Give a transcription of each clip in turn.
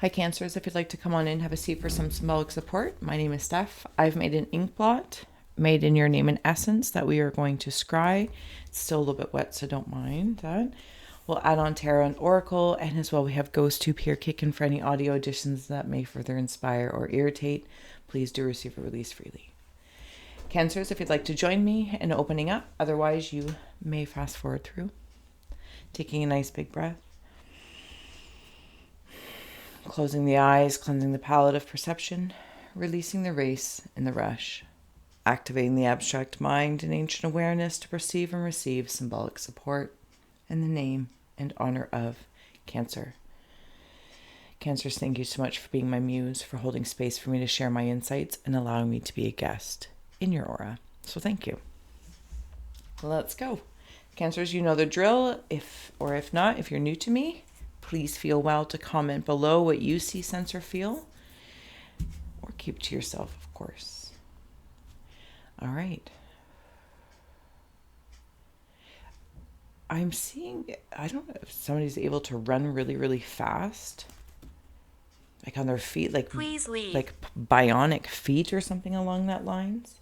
Hi Cancers, if you'd like to come on in, have a seat for some symbolic support. My name is Steph. I've made an ink blot made in your name and essence that we are going to scry. It's still a little bit wet, so don't mind that. We'll add on tarot and oracle, and as well we have ghost tube here kicking for any audio additions that may further inspire or irritate. Please do receive a release freely. Cancers, if you'd like to join me in opening up, otherwise you may fast forward through. Taking a nice big breath. Closing the eyes, cleansing the palette of perception, releasing the race and the rush, activating the abstract mind and ancient awareness to perceive and receive symbolic support in the name and honor of Cancer. Cancers, thank you so much for being my muse, for holding space for me to share my insights and allowing me to be a guest in your aura. So thank you. Let's go. Cancers, you know the drill. If not, if you're new to me, please feel well to comment below what you see, sense, or feel. Or keep to yourself, of course. All right. I'm seeing, I don't know if somebody's able to run really, really fast. Like on their feet, like, please leave. Like bionic feet or something along that lines.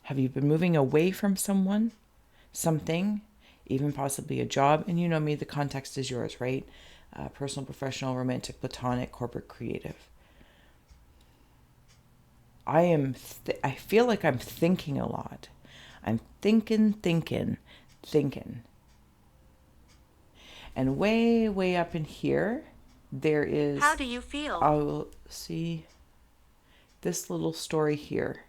Have you been moving away from someone, something, even possibly a job? And you know me, the context is yours, right? Personal, professional, romantic, platonic, corporate, creative. I feel like I'm thinking a lot. I'm thinking. And way, way up in here, there is... How do you feel? I'll see this little story here.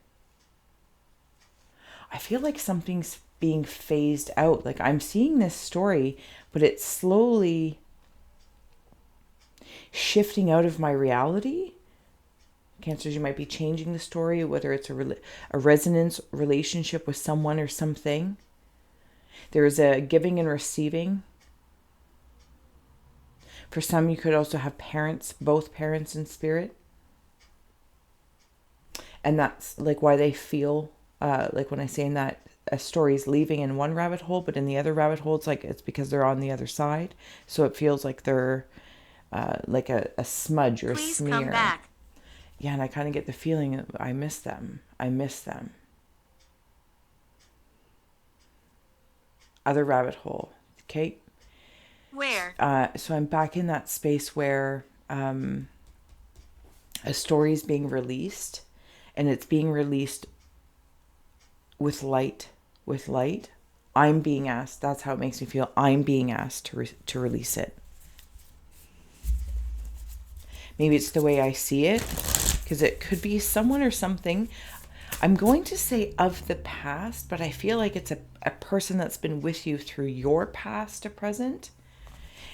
I feel like something's being phased out. Like I'm seeing this story, but it's slowly shifting out of my reality. Cancers, you might be changing the story, whether it's a resonance relationship with someone or something. There's a giving and receiving. For some, you could also have parents, both parents in spirit. And that's like why they feel, like when I say that a story is leaving in one rabbit hole, but in the other rabbit hole, it's because they're on the other side. So it feels like they're like a smudge or Please a smear. come back. Yeah, and I kind of get the feeling I miss them. Other rabbit hole. Okay. Where? So I'm back in that space where a story is being released, and it's being released with light. I'm being asked. That's how it makes me feel. I'm being asked to release it. Maybe it's the way I see it, because it could be someone or something. I'm going to say of the past, but I feel like it's a person that's been with you through your past to present.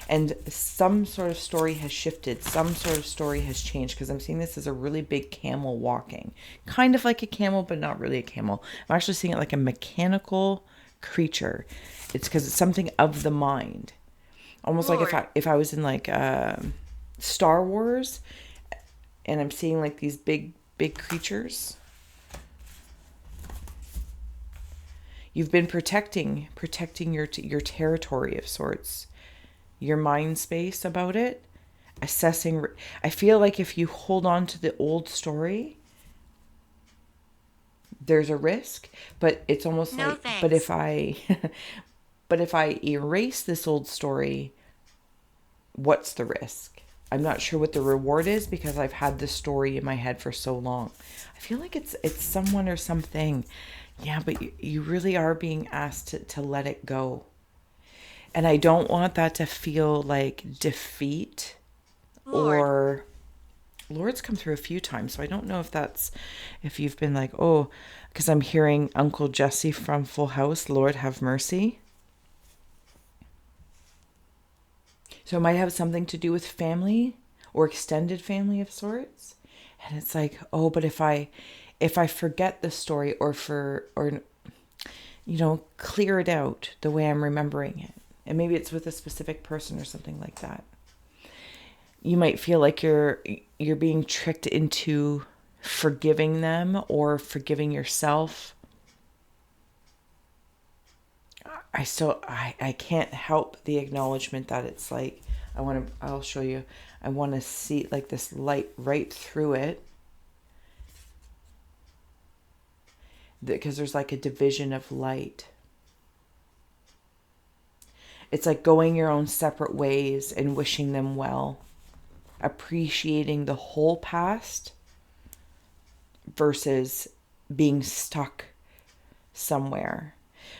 And some sort of story has shifted. Some sort of story has changed, because I'm seeing this as a really big camel walking. Kind of like a camel, but not really a camel. I'm actually seeing it like a mechanical creature. It's because it's something of the mind. Almost Lord. like if I was in like Star Wars, and I'm seeing like these big creatures. You've been protecting your territory of sorts, your mind space about it, assessing. I feel like if you hold on to the old story, there's a risk, but it's almost No, like, thanks. but if I erase this old story, what's the risk? I'm not sure what the reward is, because I've had this story in my head for so long. I feel like it's someone or something. Yeah, but you really are being asked to let it go. And I don't want that to feel like defeat. Lord. Or Lord's come through a few times, so I don't know if you've been like, oh, because I'm hearing Uncle Jesse from Full House, Lord have mercy. So it might have something to do with family or extended family of sorts. And it's like, oh, but if I forget the story or clear it out the way I'm remembering it, and maybe it's with a specific person or something like that, you might feel like you're being tricked into forgiving them or forgiving yourself. I can't help the acknowledgement that it's like I'll show you. I want to see like this light right through it. Because there's like a division of light. It's like going your own separate ways and wishing them well. Appreciating the whole past versus being stuck somewhere.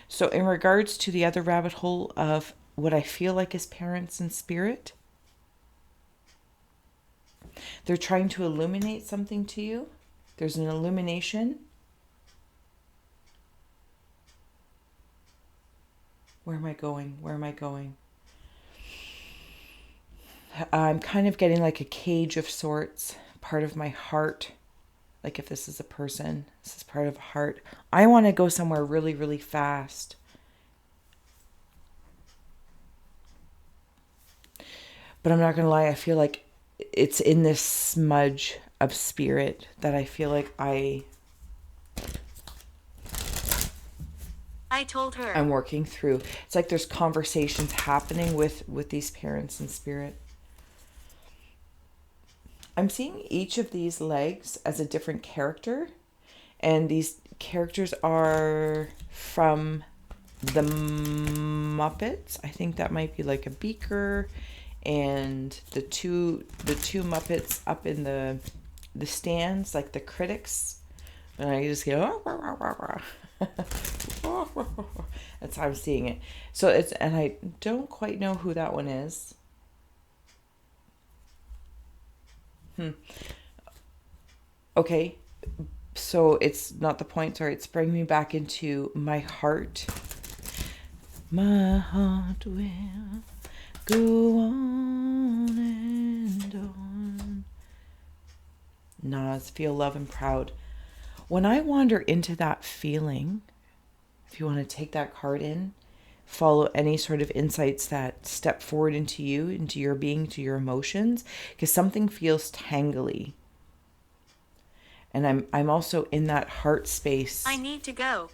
So in regards to the other rabbit hole of what I feel like is parents in spirit, they're trying to illuminate something to you. There's an illumination. Where am I going? Where am I going? I'm kind of getting like a cage of sorts, part of my heart. Like if this is a person, this is part of a heart. I want to go somewhere really, really fast. But I'm not going to lie, I feel like it's in this smudge of spirit that I feel like I told her. I'm working through. It's like there's conversations happening with these parents in spirit. I'm seeing each of these legs as a different character, and these characters are from the Muppets. I think that might be like a beaker, and the two Muppets up in the stands, like the critics. And I just go, that's how I'm seeing it. So it's, and I don't quite know who that one is. Okay, so it's not the point. Sorry, it's bringing me back into my heart. My heart will go on and on. Nas, feel love and proud. When I wander into that feeling, if you want to take that card in, follow any sort of insights that step forward into you, into your being, to your emotions, because something feels tangly. And I'm also in that heart space. I need to go.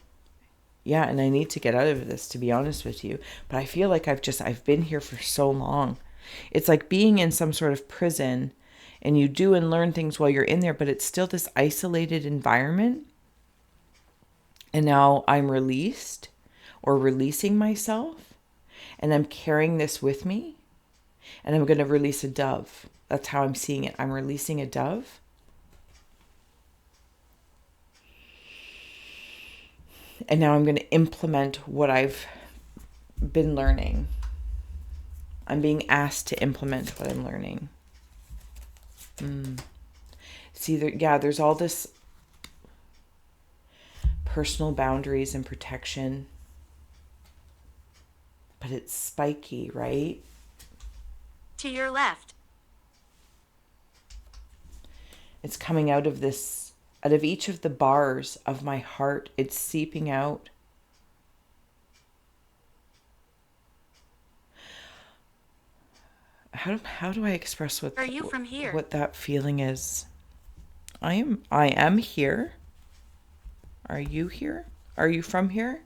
Yeah, and I need to get out of this, to be honest with you. But I feel like I've been here for so long. It's like being in some sort of prison, and you do and learn things while you're in there, but it's still this isolated environment. And now I'm released, or releasing myself, and I'm carrying this with me, and I'm going to release a dove. That's how I'm seeing it. I'm releasing a dove. And now I'm going to implement what I've been learning. I'm being asked to implement what I'm learning. See, there's all this personal boundaries and protection. But it's spiky, right? To your left. It's coming out of each of the bars of my heart. It's seeping out. How do I express Are you from here? what that feeling is? I am here. Are you here? Are you from here?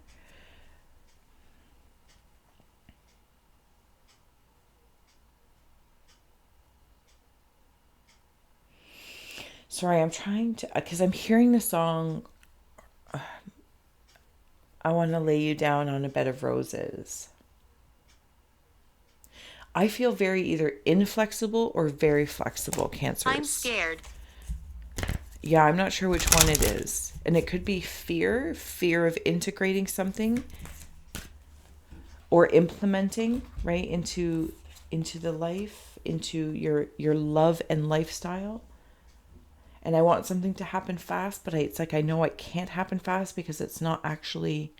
Sorry, I'm trying to, because I'm hearing the song, I want to lay you down on a bed of roses. I feel very either inflexible or very flexible, Cancers. I'm scared. Yeah, I'm not sure which one it is. And it could be fear of integrating something or implementing, right, into the life, into your love and lifestyle. And I want something to happen fast, but it's like I know it can't happen fast because it's not actually...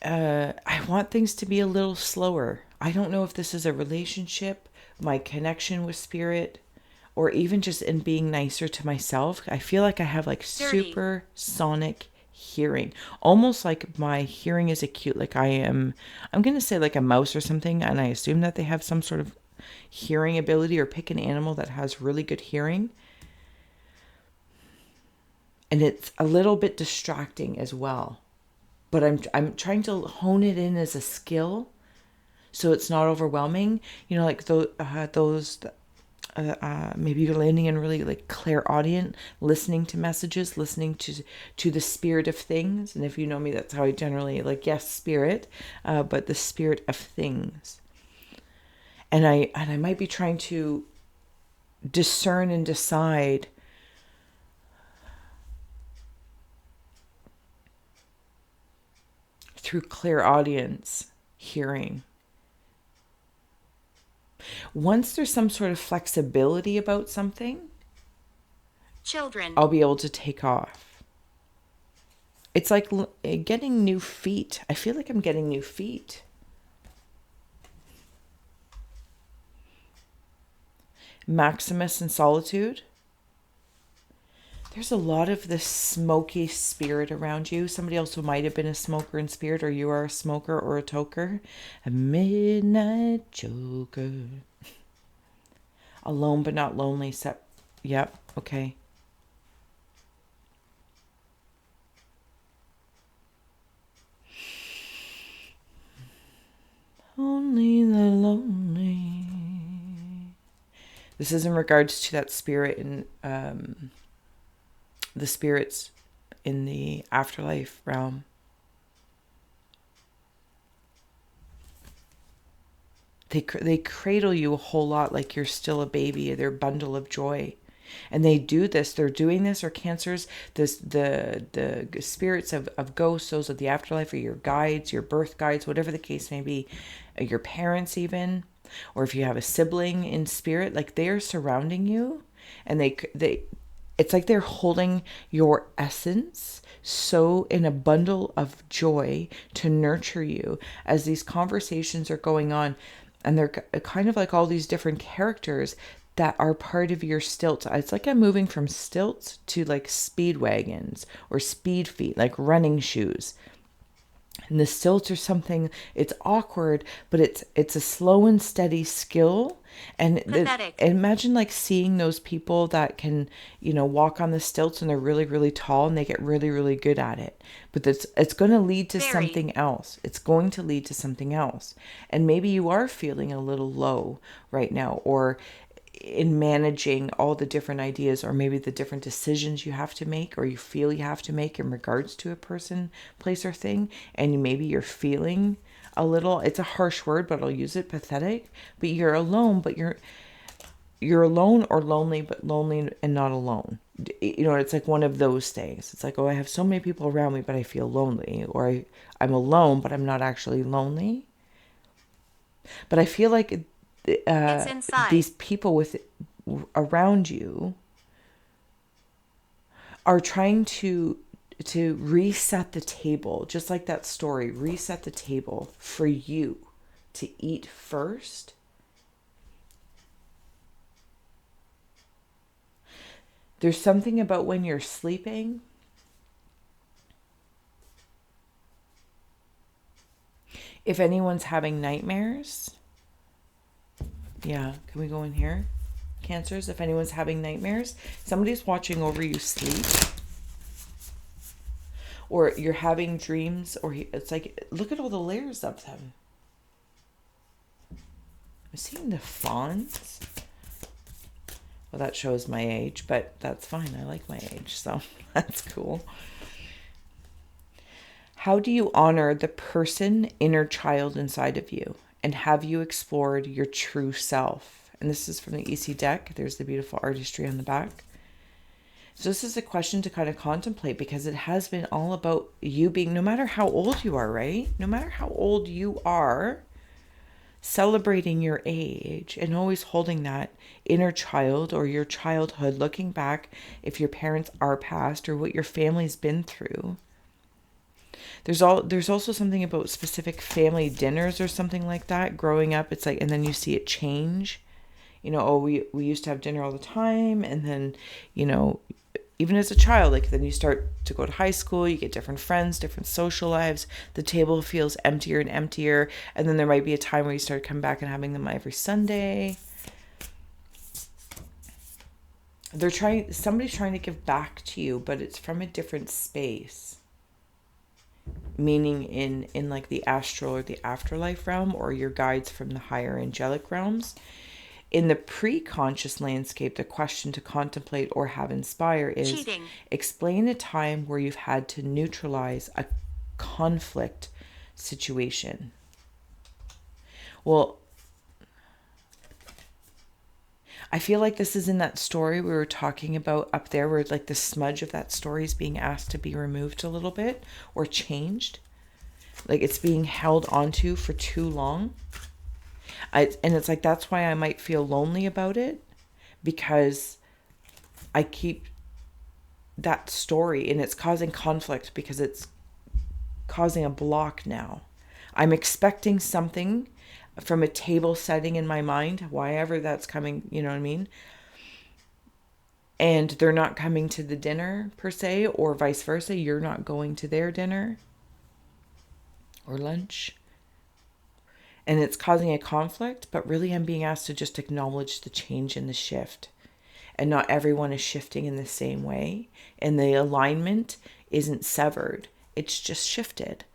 I want things to be a little slower. I don't know if this is a relationship, my connection with spirit, or even just in being nicer to myself. I feel like I have like supersonic hearing. Almost like my hearing is acute. Like I'm going to say like a mouse or something, and I assume that they have some sort of hearing ability, or pick an animal that has really good hearing. And it's a little bit distracting as well. But I'm trying to hone it in as a skill so it's not overwhelming. You know, like those maybe you're landing in really like clairaudient, listening to messages, listening to the spirit of things. And if you know me, that's how I generally like, yes, spirit, but the spirit of things. And I might be trying to discern and decide through clairaudience hearing. Once there's some sort of flexibility about something, Children. I'll be able to take off. It's like getting new feet. I feel like I'm getting new feet. Maximus and solitude. There's a lot of this smoky spirit around you. Somebody else who might have been a smoker in spirit, or you are a smoker or a toker. A midnight joker. Alone but not lonely. Yep, okay. Only the lonely. This is in regards to that spirit in the spirits in the afterlife realm. They cradle you a whole lot like you're still a baby, their bundle of joy. And they do this, they're doing this, or cancers, the spirits of ghosts, those of the afterlife, or your guides, your birth guides, whatever the case may be, your parents even, or if you have a sibling in spirit, like they are surrounding you, and they it's like they're holding your essence so in a bundle of joy to nurture you as these conversations are going on. And they're kind of like all these different characters that are part of your stilts. It's like I'm moving from stilts to like speed wagons or speed feet, like running shoes. And the stilts are something, it's awkward, but it's a slow and steady skill. And imagine like seeing those people that can, walk on the stilts and they're really, really tall and they get really, really good at it. But it's going to lead to something else. It's going to lead to something else. And maybe you are feeling a little low right now, or in managing all the different ideas, or maybe the different decisions you have to make, or you feel you have to make in regards to a person, place, or thing. And maybe you're feeling a little, it's a harsh word, but I'll use it, pathetic, but you're alone, but you're alone or lonely, but lonely and not alone. It's like one of those things. It's like, oh, I have so many people around me, but I feel lonely, or I'm alone, but I'm not actually lonely. But I feel like these people around you are trying to reset the table, just like that story, reset the table for you to eat first. There's something about when you're sleeping, if anyone's having nightmares, yeah, can we go in here? Cancers, if anyone's having nightmares, somebody's watching over you sleep. Or you're having dreams, or it's like, look at all the layers of them. I'm seeing the fawns. Well, that shows my age, but that's fine. I like my age, so that's cool. How do you honor the person, inner child inside of you? And have you explored your true self? And this is from the EC deck. There's the beautiful artistry on the back. So this is a question to kind of contemplate, because it has been all about you being, no matter how old you are, right? No matter how old you are, celebrating your age and always holding that inner child or your childhood, looking back if your parents are passed or what your family's been through. There's also something about specific family dinners or something like that. Growing up, it's like, and then you see it change. We used to have dinner all the time, and then, even as a child, like then you start to go to high school, you get different friends, different social lives. The table feels emptier and emptier, and then there might be a time where you start coming back and having them every Sunday. Somebody's trying to give back to you, but it's from a different space. meaning in like the astral or the afterlife realm, or your guides from the higher angelic realms. In the pre-conscious landscape, the question to contemplate or have inspire is, Cheating. explain a time where you've had to neutralize a conflict situation. Well, I feel like this is in that story we were talking about up there, where like the smudge of that story is being asked to be removed a little bit or changed. Like it's being held onto for too long. And it's like, that's why I might feel lonely about it, because I keep that story and it's causing conflict because it's causing a block now. I'm expecting something from a table setting in my mind, wherever that's coming, you know what I mean? And they're not coming to the dinner per se, or vice versa. You're not going to their dinner or lunch. And it's causing a conflict, but really I'm being asked to just acknowledge the change and the shift. And not everyone is shifting in the same way. And the alignment isn't severed. It's just shifted.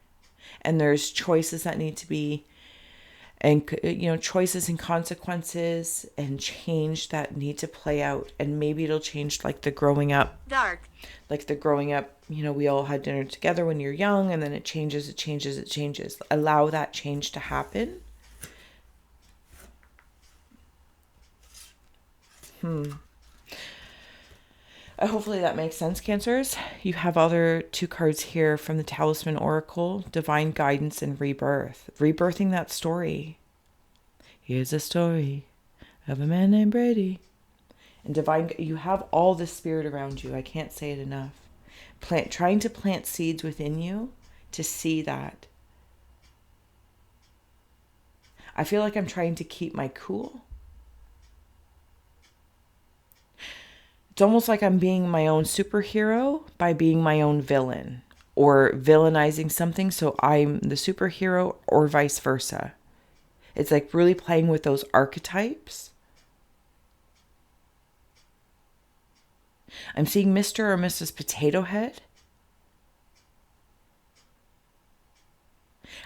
And there's choices that need to be, and choices and consequences and change that need to play out. And maybe it'll change, like the growing up. Dark. Like the growing up, we all had dinner together when you're young, and then it changes. Allow that change to happen. Hopefully that makes sense, Cancers. You have other 2 cards here from the Talisman Oracle, Divine Guidance and Rebirth. Rebirthing that story. Here's a story of a man named Brady. And divine, you have all the spirit around you. I can't say it enough. Trying to plant seeds within you to see that. I feel like I'm trying to keep my cool. It's almost like I'm being my own superhero by being my own villain, or villainizing something so I'm the superhero, or vice versa. It's like really playing with those archetypes. I'm seeing Mr. or Mrs. Potato Head.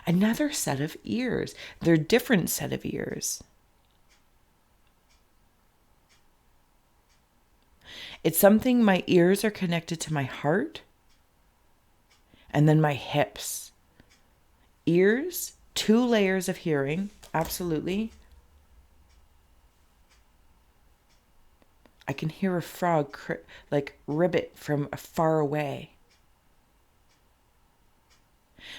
Another set of ears. They're different set of ears. It's something, my ears are connected to my heart and then my hips. Ears, 2 layers of hearing, absolutely. I can hear a frog like ribbit from far away.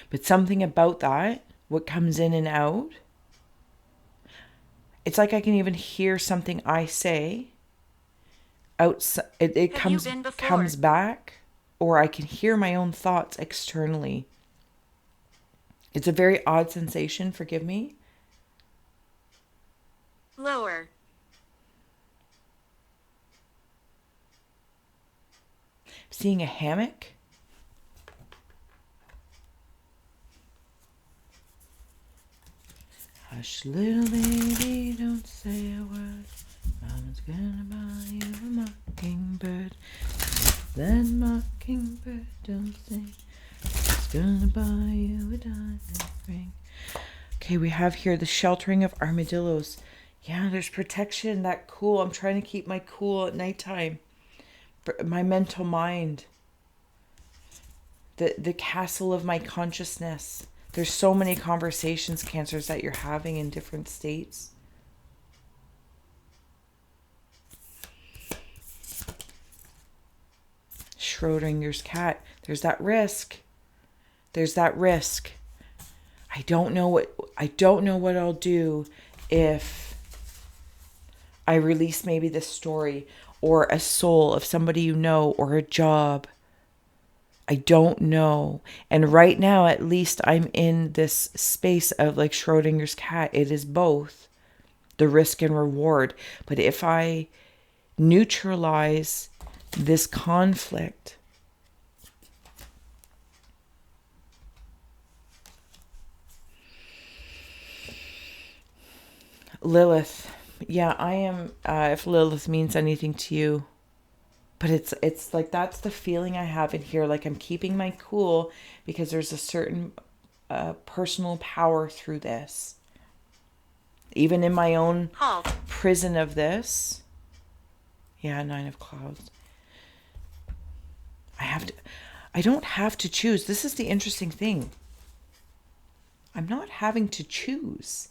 But something about that, what comes in and out, it's like I can even hear something I say outside. It comes back, or I can hear my own thoughts externally. It's a very odd sensation, forgive me. Lower. Seeing a hammock. Hush, little baby, don't say a word. Mama's gonna buy you a mockingbird. That mockingbird don't sing. She's gonna buy you a diamond ring. Okay, we have here the sheltering of armadillos. Yeah, there's protection, that cool. I'm trying to keep my cool at nighttime. My mental mind. The castle of my consciousness. There's so many conversations, Cancers, that you're having in different states. Schrodinger's cat. There's that risk. I don't know what I'll do if I release maybe this story, or a soul of somebody you know, or a job. I don't know. And right now, at least, I'm in this space of like Schrodinger's cat. It is both the risk and reward. But if I neutralize this conflict, Lilith. Yeah, I am, if Lilith means anything to you, But it's like that's the feeling I have in here. Like I'm keeping my cool because there's a certain personal power through this. Even in my own Halt. prison of this. Yeah, 9 of clouds. I don't have to choose. This is the interesting thing. I'm not having to choose.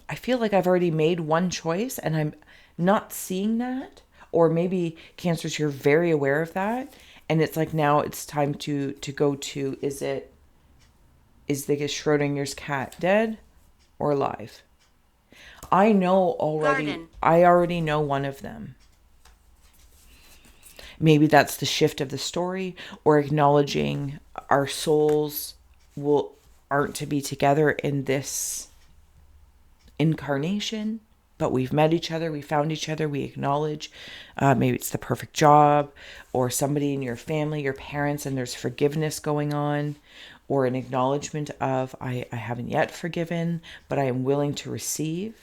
I feel like I've already made one choice and I'm not seeing that. Or maybe Cancers, you're very aware of that. And it's like now it's time to go to, is the Schrodinger's cat dead or alive? I know already. Garden. I already know one of them. Maybe that's the shift of the story, or acknowledging our souls aren't to be together in this incarnation, but we've met each other, we found each other, we acknowledge. Maybe it's the perfect job, or somebody in your family, your parents, and there's forgiveness going on, or an acknowledgement of I haven't yet forgiven, but I am willing to receive.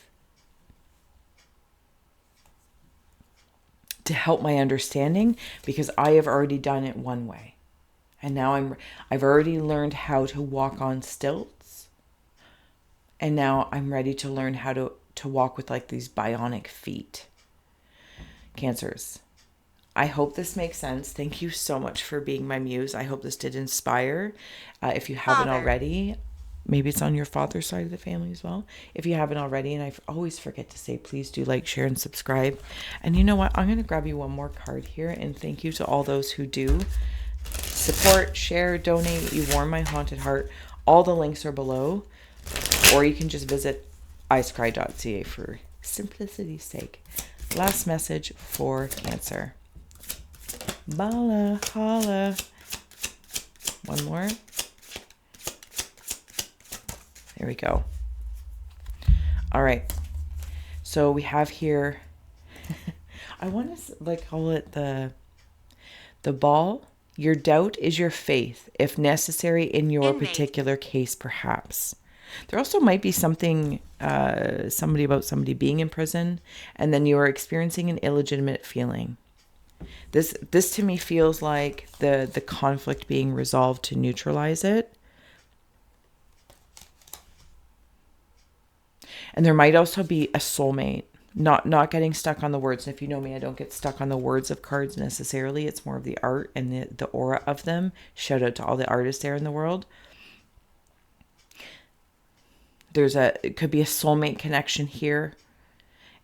To help my understanding, because I have already done it one way. And now I've already learned how to walk on stilts. And now I'm ready to learn how to walk with like these bionic feet. Cancers, I hope this makes sense. Thank you so much for being my muse. I hope this did inspire. If you haven't Father. already, maybe it's on your father's side of the family as well. If you haven't already, and I always forget to say, please do like, share, and subscribe. And you know what? I'm going to grab you one more card here. And thank you to all those who do support, share, donate. You warm my haunted heart. All the links are below. Or you can just visit iScry.ca for simplicity's sake. Last message for Cancer. Bala, holla. One more. There we go. All right. So we have here, I want to like call it the ball. Your doubt is your faith, if necessary in your Inmate. particular case, perhaps. There also might be something, somebody being in prison, and then you are experiencing an illegitimate feeling. This to me feels like the conflict being resolved to neutralize it. And there might also be a soulmate, not getting stuck on the words. And if you know me, I don't get stuck on the words of cards necessarily. It's more of the art and the aura of them. Shout out to all the artists there in the world. It could be a soulmate connection here,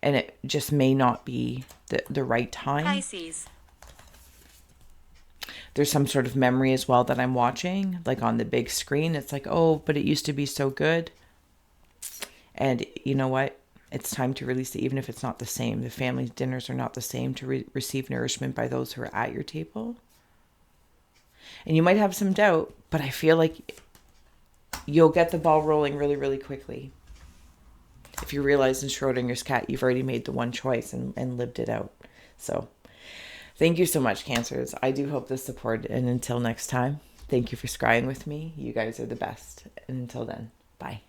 and it just may not be the right time. Pisces. There's some sort of memory as well that I'm watching, like on the big screen. It's like, oh, but it used to be so good. And you know what? It's time to release it, even if it's not the same. The family dinners are not the same to receive nourishment by those who are at your table. And you might have some doubt, but I feel like you'll get the ball rolling really, really quickly. If you realize in Schrodinger's cat, you've already made the one choice and lived it out. So thank you so much, Cancers. I do hope this supported. And until next time, thank you for scrying with me. You guys are the best. And until then, bye.